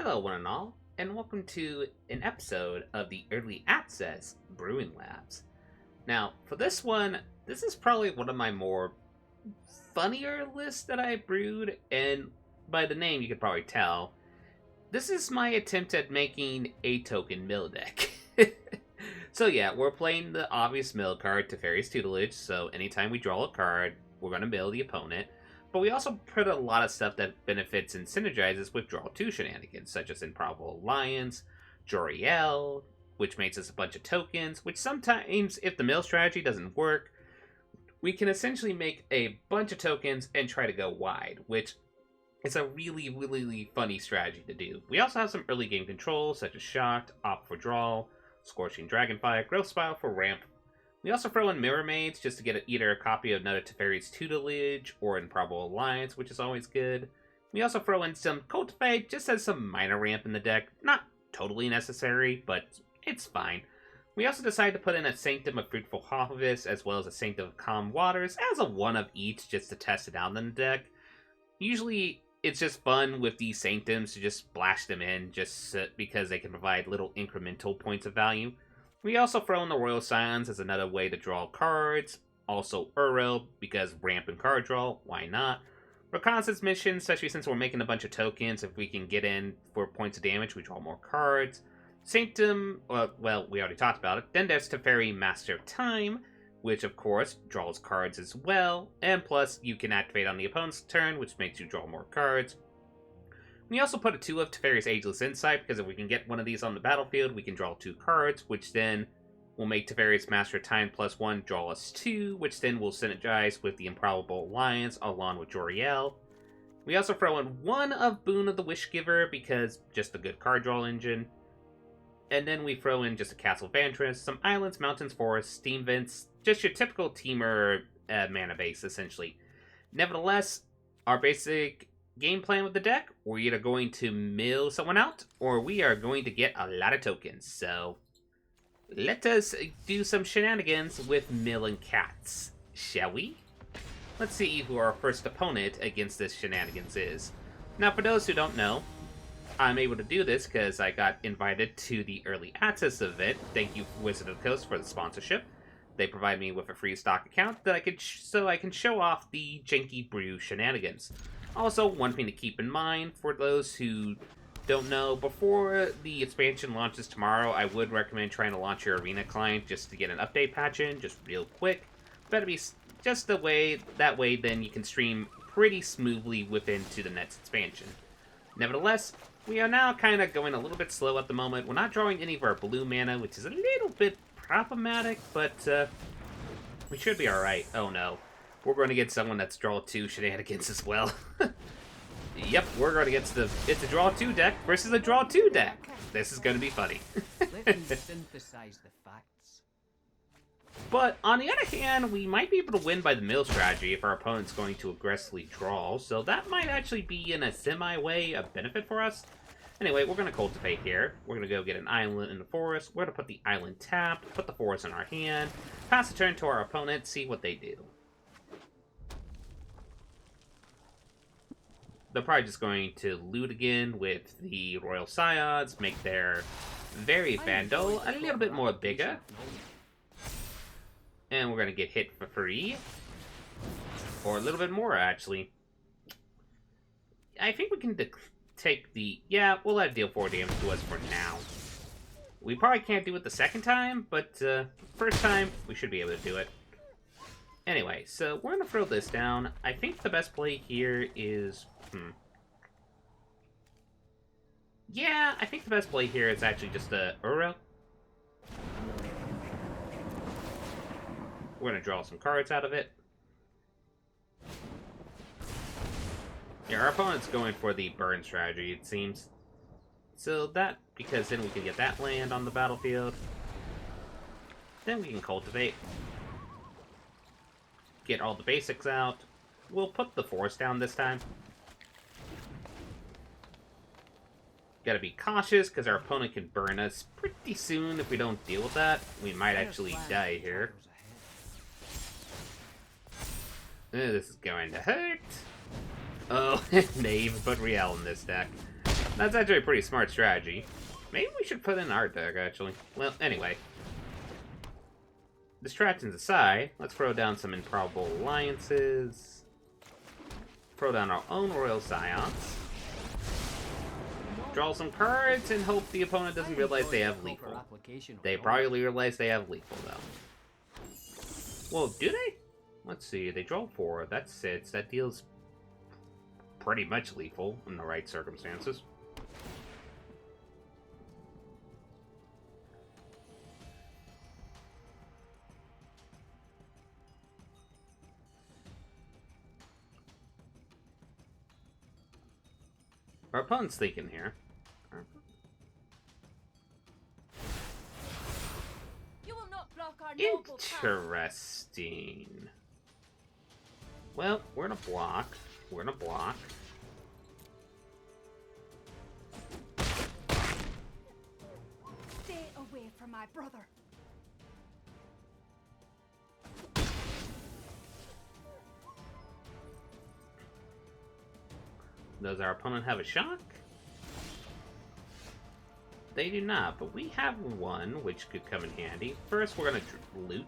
Hello, one and all, and welcome to an episode of the Early Access Brewing Labs. Now, for this one, this is probably one of my more funnier lists that I brewed, and by the name you could probably tell, this is my attempt at making a token mill deck. So yeah, we're playing the obvious mill card, Teferi's Tutelage, so anytime we draw a card, we're going to mill the opponent. But we also put a lot of stuff that benefits and synergizes with Draw 2 shenanigans, such as Improbable Alliance, Joriel, which makes us a bunch of tokens, which sometimes, if the mill strategy doesn't work, we can essentially make a bunch of tokens and try to go wide, which is a really funny strategy to do. We also have some early game controls, such as Shocked, Opt for Draw, Scorching Dragonfire, Growth Spile for ramp. We also throw in Mirror Maids just to get either a copy of another Teferi's Tutelage or Improbable Alliance, which is always good. We also throw in some Cultivate just as some minor ramp in the deck. Not totally necessary, but it's fine. We also decided to put in a Sanctum of Fruitful Harvest as well as a Sanctum of Calm Waters as a one of each just to test it out in the deck. Usually it's just fun with these Sanctums to just splash them in just because they can provide little incremental points of value. We also throw in the Royal Scions as another way to draw cards. Also Uro, because ramp and card draw, why not? Reconnaissance missions, especially since we're making a bunch of tokens, if we can get in for points of damage, we draw more cards. Sanctum, well, we already talked about it. Then there's Teferi Master of Time, which of course draws cards as well. And plus, you can activate on the opponent's turn, which makes you draw more cards. We also put a 2 of Teferi's Ageless Insight, because if we can get one of these on the battlefield, we can draw 2 cards, which then will make Teferi's Master of Time +1 draw us 2, which then will synergize with the Improbable Alliance along with Joriel. We also throw in 1 of Boon of the Wishgiver, because just a good card draw engine. And then we throw in just a Castle Vantress, some islands, mountains, forests, steam vents, just your typical teamer mana base, essentially. Nevertheless, our basic game plan with the deck, we're either going to mill someone out, or we are going to get a lot of tokens. So, let us do some shenanigans with milling cats, shall we? Let's see who our first opponent against this shenanigans is. Now, for those who don't know, I'm able to do this because I got invited to the Early Access event. Thank you, Wizard of the Coast, for the sponsorship. They provide me with a free stock account that I can so I can show off the janky brew shenanigans. Also, one thing to keep in mind for those who don't know, before the expansion launches tomorrow, I would recommend trying to launch your Arena client just to get an update patch in, just real quick. Better be just that way then you can stream pretty smoothly to the next expansion. Nevertheless, we are now kind of going a little bit slow at the moment. We're not drawing any of our blue mana, which is a little bit problematic, but we should be alright. Oh no. We're going to get someone that's draw 2 shenanigans as well. Yep, we're going to get it's a draw 2 deck versus a draw 2 deck. This is going to be funny. Let me synthesize the facts. But on the other hand, we might be able to win by the mill strategy if our opponent's going to aggressively draw, so that might actually be in a semi-way a benefit for us. Anyway, we're going to cultivate here. We're going to go get an island in the forest. We're going to put the island tapped, put the forest in our hand, pass the turn to our opponent, see what they do. They're probably just going to loot again with the Royal Scions, make their very Vandal a little bit more bigger. And we're going to get hit for free. Or a little bit more, actually. I think we can take the... Yeah, we'll let it deal 4 damage to us for now. We probably can't do it the second time, but first time, we should be able to do it. Anyway, so we're going to throw this down. I think the best play here is... Yeah, I think the best play here is actually just a Uro. We're going to draw some cards out of it. Yeah, our opponent's going for the burn strategy, it seems. So that, because then we can get that land on the battlefield. Then we can cultivate. Get all the basics out. We'll put the forest down this time. Gotta be cautious, because our opponent can burn us pretty soon if we don't deal with that. We might actually die here. This is going to hurt. Oh, Knave, put Riel in this deck. That's actually a pretty smart strategy. Maybe we should put in our deck, actually. Well, anyway. Distractions aside, let's throw down some improbable alliances. Throw down our own Royal Scions. Draw some cards and hope the opponent doesn't realize they have lethal. They probably realize they have lethal, though. Well, do they? Let's see. They draw 4. That's 6. That deals pretty much lethal in the right circumstances. Our opponent's thinking here. You will not block our noble path. Interesting. Well, we're gonna block. We're gonna block. Stay away from my brother. Does our opponent have a shock? They do not, but we have one, which could come in handy. First, we're gonna loot.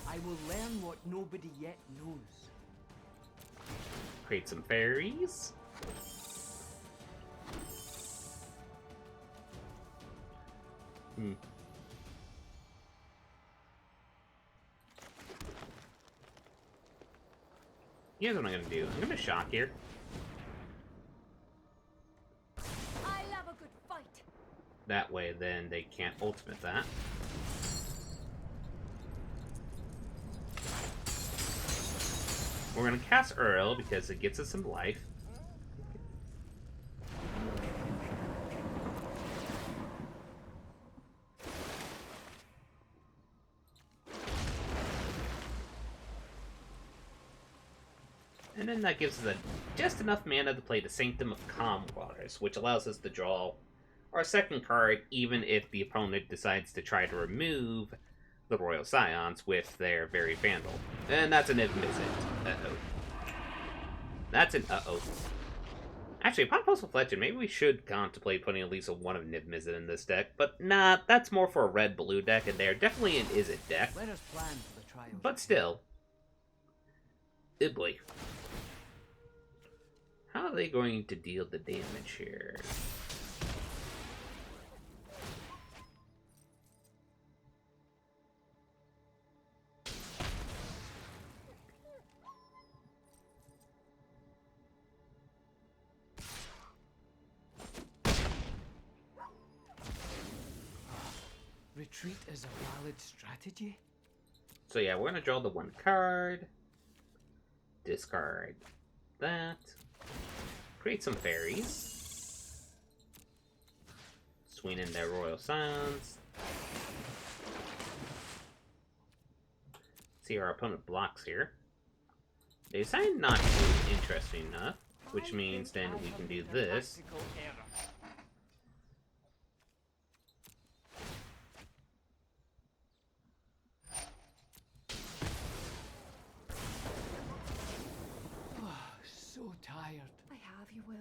I will learn what nobody yet knows. Create some fairies. Here's what I'm gonna do. I'm gonna shock here. I love a good fight. That way, then they can't ultimate that. We're gonna cast Earl because it gets us some life. And then that gives us just enough mana to play the Sanctum of Calm Waters, which allows us to draw our second card even if the opponent decides to try to remove the Royal Scions with their very Vandal. And that's an Visit. Uh-oh. That's an uh-oh. Actually, upon post-reflection, maybe we should contemplate putting at least one of Niv Mizzet in this deck, but nah, that's more for a red-blue deck, and they're definitely an Izzet deck. Let us plan for the trial. But still. Oh boy. How are they going to deal the damage here? Retreat is a valid strategy. So yeah, we're gonna draw the one card. Discard that. Create some fairies. Swing in their Royal Scions. See, our opponent blocks here. They decide not to be interesting enough, which means then we can do this. So tired. I have, you will.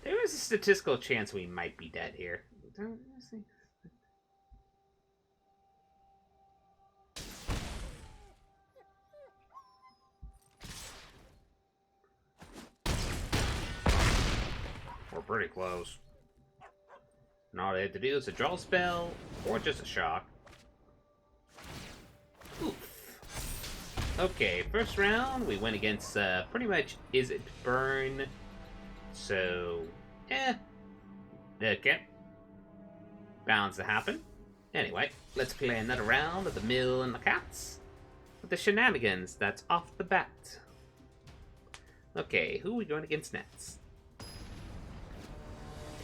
There is a statistical chance we might be dead here. We're pretty close. And all they have to do is a draw spell, or just a shock. Oof. Okay, first round, we went against pretty much Izzet Burn. So, okay. Bounds to happen. Anyway, let's play another round of the Mill and the Cats. With the shenanigans that's off the bat. Okay, who are we going against next?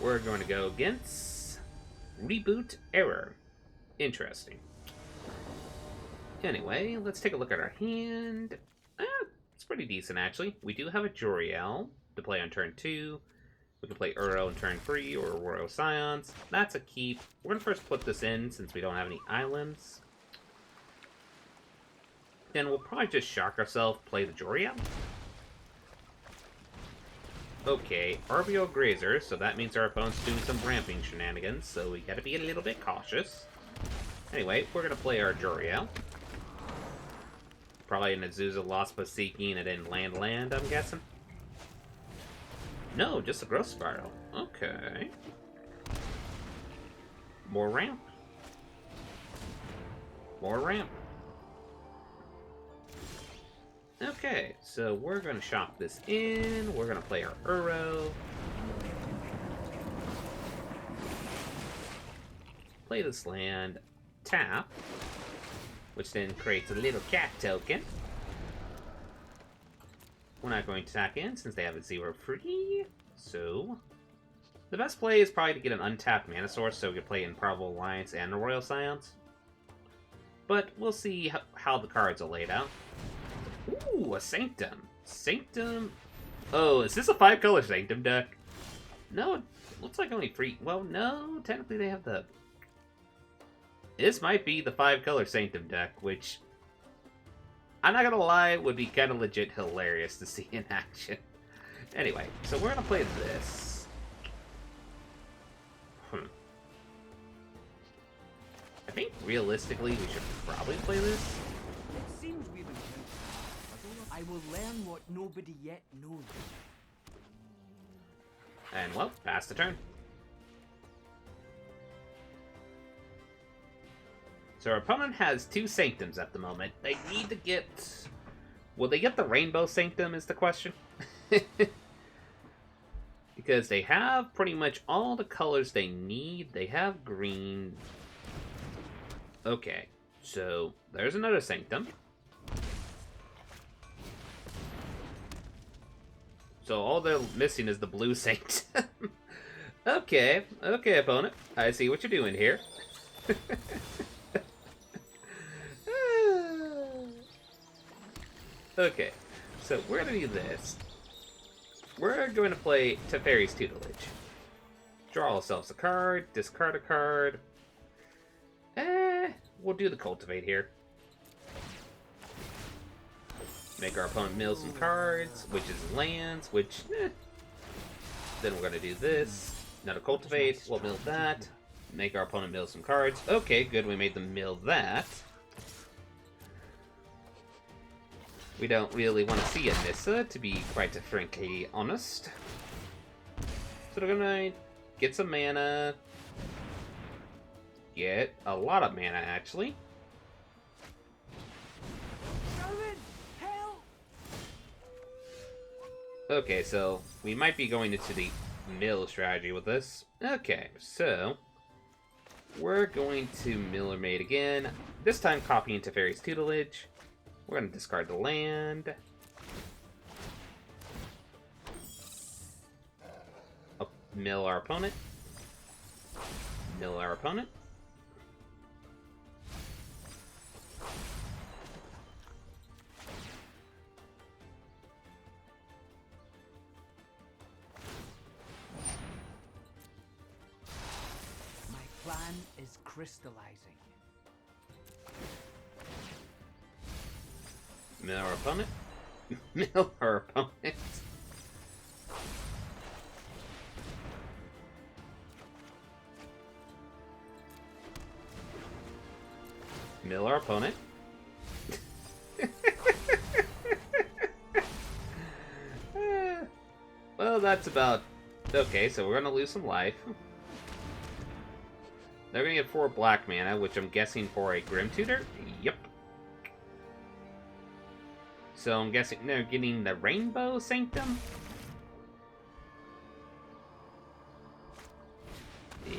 we're going to go against Reboot Error. Interesting. Anyway, let's take a look at our hand. It's pretty decent, actually. We do have a Joriel to play on turn 2. We can play Uro on turn 3, or Aurora Scions. That's a keep. We're going to first put this in, since we don't have any islands. Then we'll probably just shock ourselves, play the Joriel. Okay, RBO Grazer, so that means our opponent's doing some ramping shenanigans, so we gotta be a little bit cautious. Anyway, we're gonna play our Joriel. Probably an Azusa Lost but Seeking and then land, I'm guessing. No, just a Growth Spiral. Okay. More ramp. More ramp. Okay, so we're going to shop this in. We're going to play our Uro. Play this land. Tap. Which then creates a little cat token. We're not going to attack in since they have a 0 free. So, the best play is probably to get an untapped mana source so we can play Improbable Alliance and the Royal Scions. But we'll see how the cards are laid out. Ooh, a Sanctum. Sanctum. Oh, is this a 5-color Sanctum deck? No, it looks like only 3. Well, no, technically they have the... This might be the 5-color Sanctum deck, which... I'm not gonna lie, would be kind of legit hilarious to see in action. Anyway, so we're gonna play this. I think realistically we should probably play this. It seems we've encountered. I will learn what nobody yet knows. And well, pass the turn. So our opponent has 2 Sanctums at the moment. They need to get... Will they get the Rainbow Sanctum is the question? Because they have pretty much all the colors they need. They have green. Okay, so there's another Sanctum. So all they're missing is the blue Sanctum. Okay, opponent. I see what you're doing here. Okay, so we're going to do this. We're going to play Teferi's Tutelage. Draw ourselves a card, discard a card. We'll do the Cultivate here. Make our opponent mill some cards, which is lands, which... Then we're going to do this. Another Cultivate, we'll mill that. Make our opponent mill some cards. Okay, good, we made them mill that. We don't really want to see a Nissa, to be quite frankly honest. So we're gonna get some mana. Get a lot of mana, actually. Help! Okay, so we might be going into the mill strategy with this. Okay, so we're going to Millermaid again. This time copying Teferi's Tutelage. We're going to discard the land. Mill our opponent. Mill our opponent. My plan is crystallizing. Mill our opponent. Mill our opponent. Mill our opponent. Well, that's about... Okay, so we're gonna lose some life. They're gonna get 4 black mana, which I'm guessing for a Grim Tutor? Yep. So I'm guessing they're getting the Rainbow Sanctum?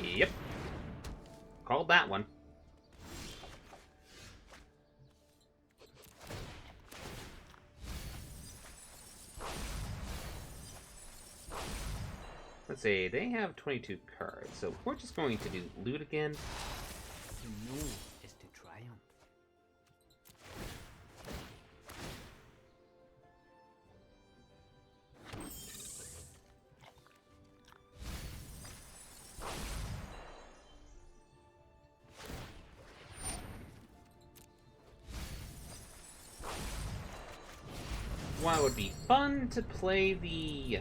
Yep. Called that one. let's say they have 22 cards, so we're just going to do loot again. To know is to triumph. While it would be fun to play the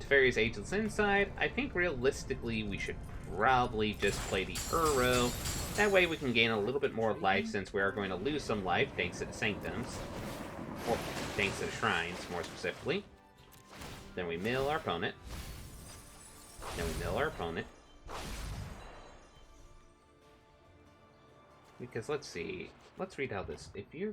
Teferi's Ageless Inside, I think realistically we should probably just play the Uro. That way we can gain a little bit more life, since we are going to lose some life thanks to the Sanctums. Or thanks to the Shrines, more specifically. Then we mill our opponent. Then we mill our opponent. Because let's see. Let's read how this... If you're...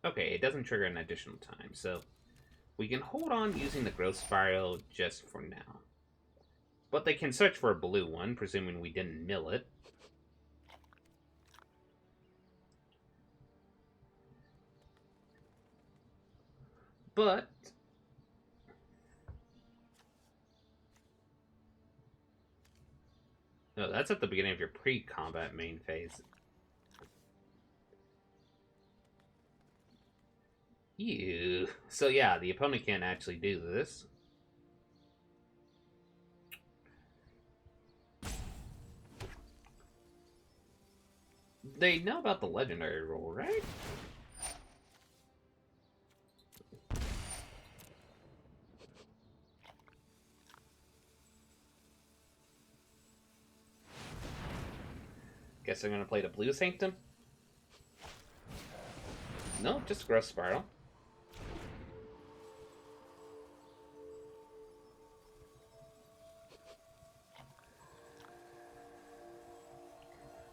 Okay, it doesn't trigger an additional time, so we can hold on using the growth spiral just for now. But they can search for a blue one, presuming we didn't mill it. But no, that's at the beginning of your pre-combat main phase. Ew. So yeah, the opponent can't actually do this. They know about the legendary rule, right? Guess they're gonna play the blue Sanctum? No, just growth spiral.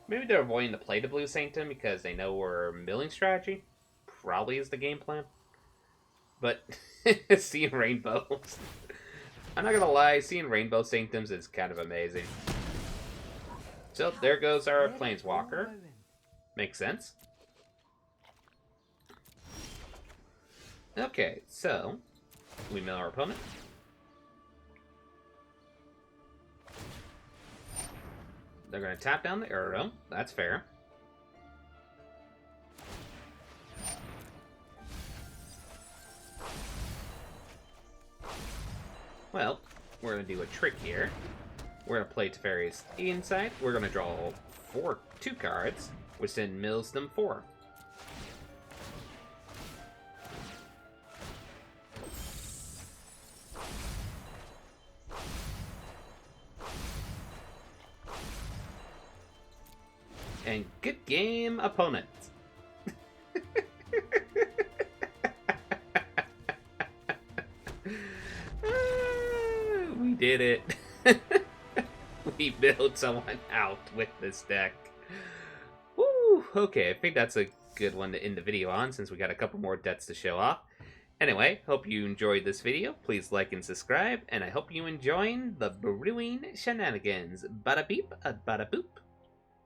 Maybe they're avoiding to play the blue Sanctum because they know we're milling strategy. Probably is the game plan. But seeing rainbows. I'm not gonna lie, seeing rainbow Sanctums is kind of amazing. So there goes our Planeswalker. Makes sense. Okay, so we mill our opponent. They're going to tap down the arrow. That's fair. Well, we're going to do a trick here. We're going to play Teferi's Inside. We're going to draw 2 cards, which then mills them 4. And good game, opponent. We did it. We built someone out with this deck. Woo! Okay, I think that's a good one to end the video on, since we got a couple more decks to show off. Anyway, hope you enjoyed this video. Please like and subscribe, and I hope you enjoying the brewing shenanigans. Bada beep, bada boop.